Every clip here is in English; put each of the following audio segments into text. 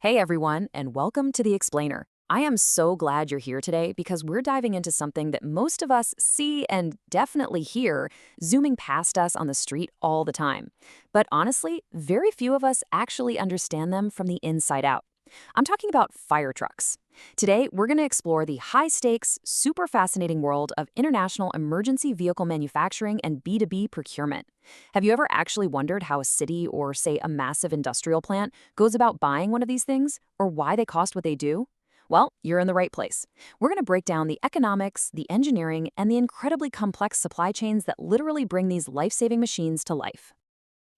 Hey everyone, and welcome to The Explainer. I am so glad you're here today because we're diving into something that most of us see and definitely hear zooming past us on the street all the time. But honestly, very few of us actually understand them from the inside out. I'm talking about fire trucks. Today, we're going to explore the high-stakes, super fascinating world of international emergency vehicle manufacturing and B2B procurement. Have you ever actually wondered how a city or, say, a massive industrial plant goes about buying one of these things, or why they cost what they do? Well, you're in the right place. We're going to break down the economics, the engineering, and the incredibly complex supply chains that literally bring these life-saving machines to life.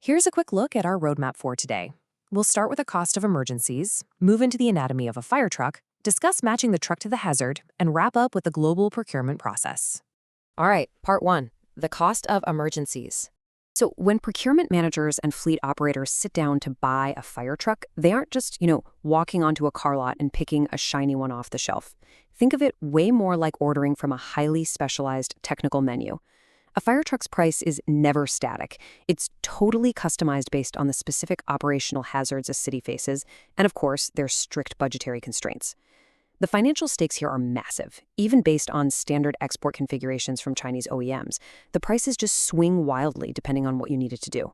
Here's a quick look at our roadmap for today. We'll start with the cost of emergencies, move into the anatomy of a fire truck, discuss matching the truck to the hazard, and wrap up with the global procurement process. All right, part one, the cost of emergencies. So when procurement managers and fleet operators sit down to buy a fire truck, they aren't just, walking onto a car lot and picking a shiny one off the shelf. Think of it way more like ordering from a highly specialized technical menu. A fire truck's price is never static. It's totally customized based on the specific operational hazards a city faces, and of course, there's strict budgetary constraints. The financial stakes here are massive. Even based on standard export configurations from Chinese OEMs, the prices just swing wildly depending on what you need it to do.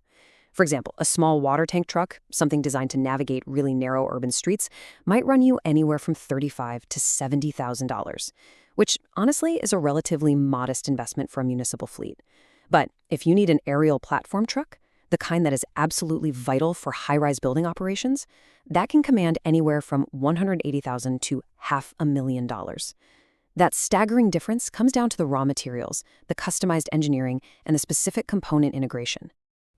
For example, a small water tank truck, something designed to navigate really narrow urban streets, might run you anywhere from $35,000 to $70,000, which honestly is a relatively modest investment for a municipal fleet. But if you need an aerial platform truck, the kind that is absolutely vital for high-rise building operations, that can command anywhere from $180,000 to $500,000. That staggering difference comes down to the raw materials, the customized engineering, and the specific component integration.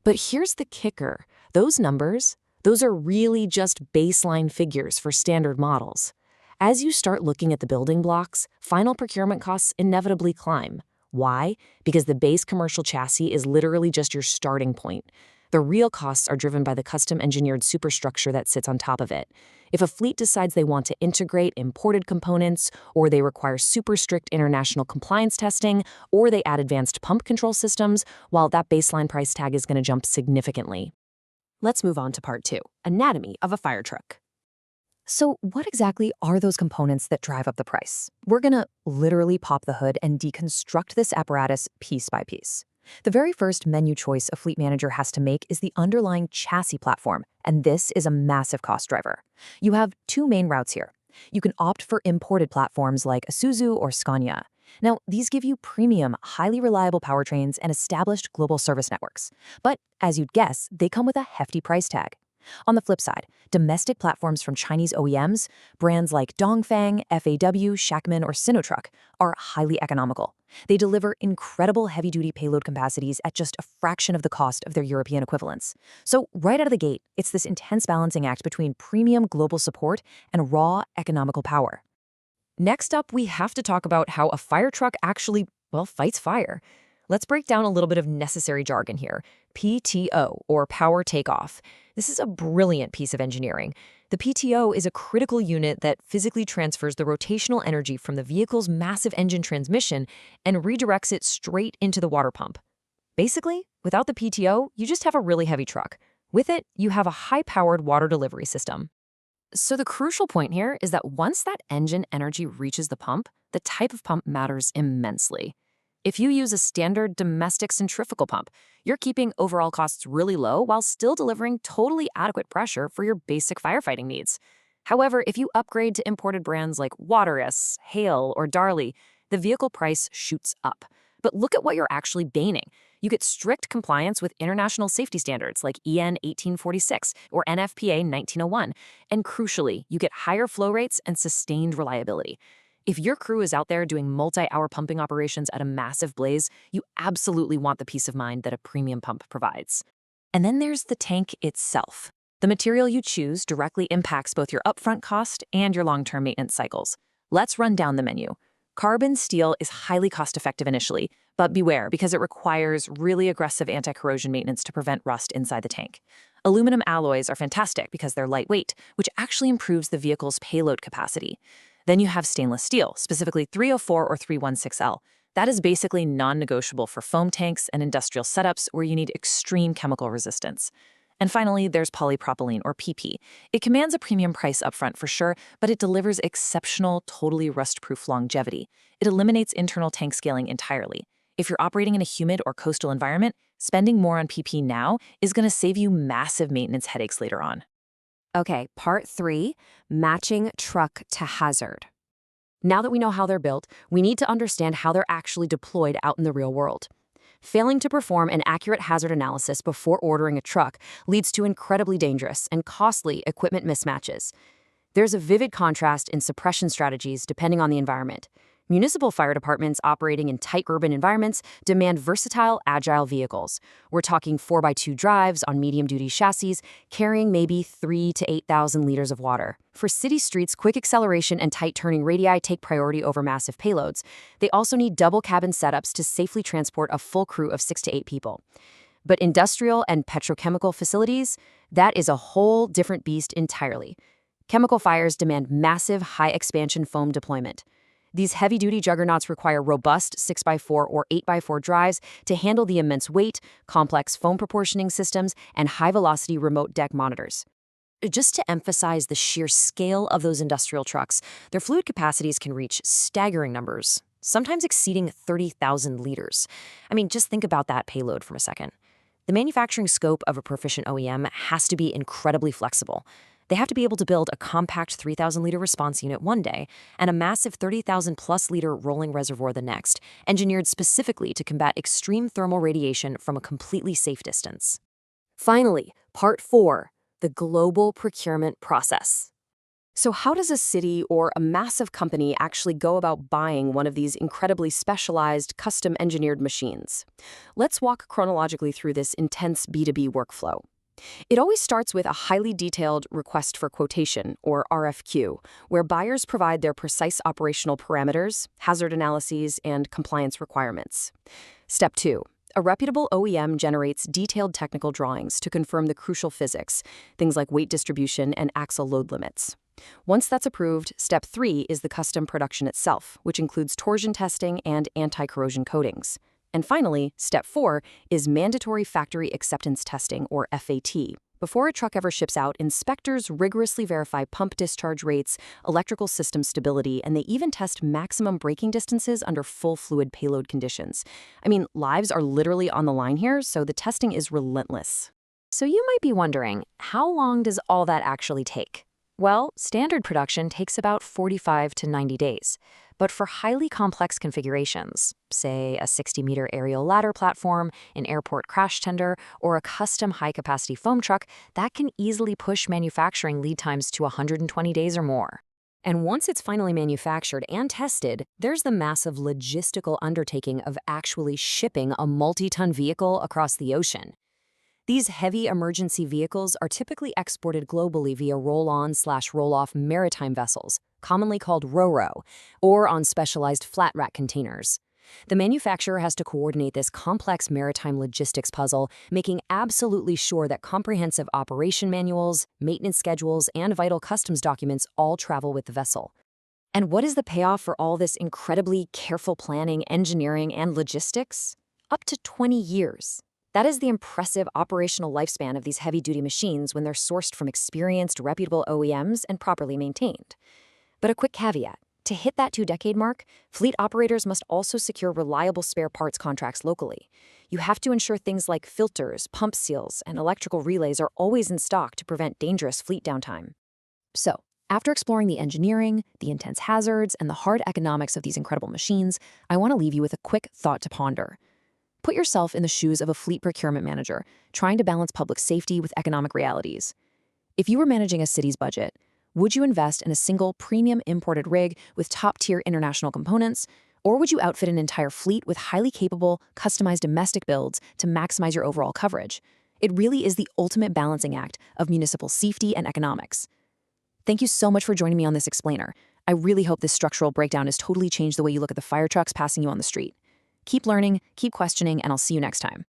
But here's the kicker. Those numbers, those are really just baseline figures for standard models. As you start looking at the building blocks, final procurement costs inevitably climb. Why? Because the base commercial chassis is literally just your starting point. The real costs are driven by the custom-engineered superstructure that sits on top of it. If a fleet decides they want to integrate imported components, or they require super strict international compliance testing, or they add advanced pump control systems, well, that baseline price tag is going to jump significantly. Let's move on to part two, anatomy of a fire truck. So what exactly are those components that drive up the price? We're going to literally pop the hood and deconstruct this apparatus piece by piece. The very first menu choice a fleet manager has to make is the underlying chassis platform, and this is a massive cost driver. You have two main routes here. You can opt for imported platforms like Isuzu or Scania. Now, these give you premium, highly reliable powertrains and established global service networks. But as you'd guess, they come with a hefty price tag. On the flip side, domestic platforms from Chinese OEMs, brands like Dongfeng, FAW, Shackman, or Sinotruk, are highly economical. They deliver incredible heavy-duty payload capacities at just a fraction of the cost of their European equivalents. So right out of the gate, it's this intense balancing act between premium global support and raw economical power. Next up, we have to talk about how a fire truck actually, fights fire. Let's break down a little bit of necessary jargon here. PTO, or power takeoff. This is a brilliant piece of engineering. The PTO is a critical unit that physically transfers the rotational energy from the vehicle's massive engine transmission and redirects it straight into the water pump. Basically, without the PTO, you just have a really heavy truck. With it, you have a high-powered water delivery system. So the crucial point here is that once that engine energy reaches the pump, the type of pump matters immensely. If you use a standard domestic centrifugal pump, you're keeping overall costs really low while still delivering totally adequate pressure for your basic firefighting needs. However, if you upgrade to imported brands like Waterous, Hale, or Darley, the vehicle price shoots up. But look at what you're actually gaining. You get strict compliance with international safety standards like EN 1846 or NFPA 1901, and crucially, you get higher flow rates and sustained reliability. If your crew is out there doing multi-hour pumping operations at a massive blaze, you absolutely want the peace of mind that a premium pump provides. And then there's the tank itself. The material you choose directly impacts both your upfront cost and your long-term maintenance cycles. Let's run down the menu. Carbon steel is highly cost-effective initially, but beware because it requires really aggressive anti-corrosion maintenance to prevent rust inside the tank. Aluminum alloys are fantastic because they're lightweight, which actually improves the vehicle's payload capacity. Then you have stainless steel, specifically 304 or 316L. That is basically non-negotiable for foam tanks and industrial setups where you need extreme chemical resistance. And finally, there's polypropylene, or PP. It commands a premium price upfront for sure, but it delivers exceptional, totally rust-proof longevity. It eliminates internal tank scaling entirely. If you're operating in a humid or coastal environment, spending more on PP now is going to save you massive maintenance headaches later on. Okay, part 3, matching truck to hazard. Now that we know how they're built, we need to understand how they're actually deployed out in the real world. Failing to perform an accurate hazard analysis before ordering a truck leads to incredibly dangerous and costly equipment mismatches. There's a vivid contrast in suppression strategies depending on the environment. Municipal fire departments operating in tight urban environments demand versatile, agile vehicles. We're talking 4x2 drives on medium-duty chassis, carrying maybe 3,000 to 8,000 liters of water. For city streets, quick acceleration and tight turning radii take priority over massive payloads. They also need double cabin setups to safely transport a full crew of 6 to 8 people. But industrial and petrochemical facilities, that is a whole different beast entirely. Chemical fires demand massive, high-expansion foam deployment. These heavy-duty juggernauts require robust 6x4 or 8x4 drives to handle the immense weight, complex foam proportioning systems, and high-velocity remote deck monitors. Just to emphasize the sheer scale of those industrial trucks, their fluid capacities can reach staggering numbers, sometimes exceeding 30,000 liters. I mean, just think about that payload for a second. The manufacturing scope of a proficient OEM has to be incredibly flexible. They have to be able to build a compact 3,000-liter response unit one day and a massive 30,000-plus-liter rolling reservoir the next, engineered specifically to combat extreme thermal radiation from a completely safe distance. Finally, part 4, the global procurement process. So how does a city or a massive company actually go about buying one of these incredibly specialized, custom-engineered machines? Let's walk chronologically through this intense B2B workflow. It always starts with a highly detailed request for quotation, or RFQ, where buyers provide their precise operational parameters, hazard analyses, and compliance requirements. Step 2. A reputable OEM generates detailed technical drawings to confirm the crucial physics, things like weight distribution and axle load limits. Once that's approved, Step 3 is the custom production itself, which includes torsion testing and anti-corrosion coatings. And finally, Step 4 is mandatory factory acceptance testing, or FAT. Before a truck ever ships out, inspectors rigorously verify pump discharge rates, electrical system stability, and they even test maximum braking distances under full fluid payload conditions. I mean, lives are literally on the line here, so the testing is relentless. So you might be wondering, how long does all that actually take? Well, standard production takes about 45 to 90 days. But for highly complex configurations, say a 60-meter aerial ladder platform, an airport crash tender, or a custom high-capacity foam truck, that can easily push manufacturing lead times to 120 days or more. And once it's finally manufactured and tested, there's the massive logistical undertaking of actually shipping a multi-ton vehicle across the ocean. These heavy emergency vehicles are typically exported globally via roll-on/roll-off maritime vessels, commonly called RoRo, or on specialized flat rack containers. The manufacturer has to coordinate this complex maritime logistics puzzle, making absolutely sure that comprehensive operation manuals, maintenance schedules, and vital customs documents all travel with the vessel. And what is the payoff for all this incredibly careful planning, engineering, and logistics? Up to 20 years. That is the impressive operational lifespan of these heavy-duty machines when they're sourced from experienced, reputable OEMs and properly maintained. But a quick caveat. To hit that 2-decade mark, fleet operators must also secure reliable spare parts contracts locally. You have to ensure things like filters, pump seals, and electrical relays are always in stock to prevent dangerous fleet downtime. So, after exploring the engineering, the intense hazards, and the hard economics of these incredible machines, I want to leave you with a quick thought to ponder. Put yourself in the shoes of a fleet procurement manager, trying to balance public safety with economic realities. If you were managing a city's budget, would you invest in a single premium imported rig with top-tier international components, or would you outfit an entire fleet with highly capable, customized domestic builds to maximize your overall coverage? It really is the ultimate balancing act of municipal safety and economics. Thank you so much for joining me on this explainer. I really hope this structural breakdown has totally changed the way you look at the fire trucks passing you on the street. Keep learning, keep questioning, and I'll see you next time.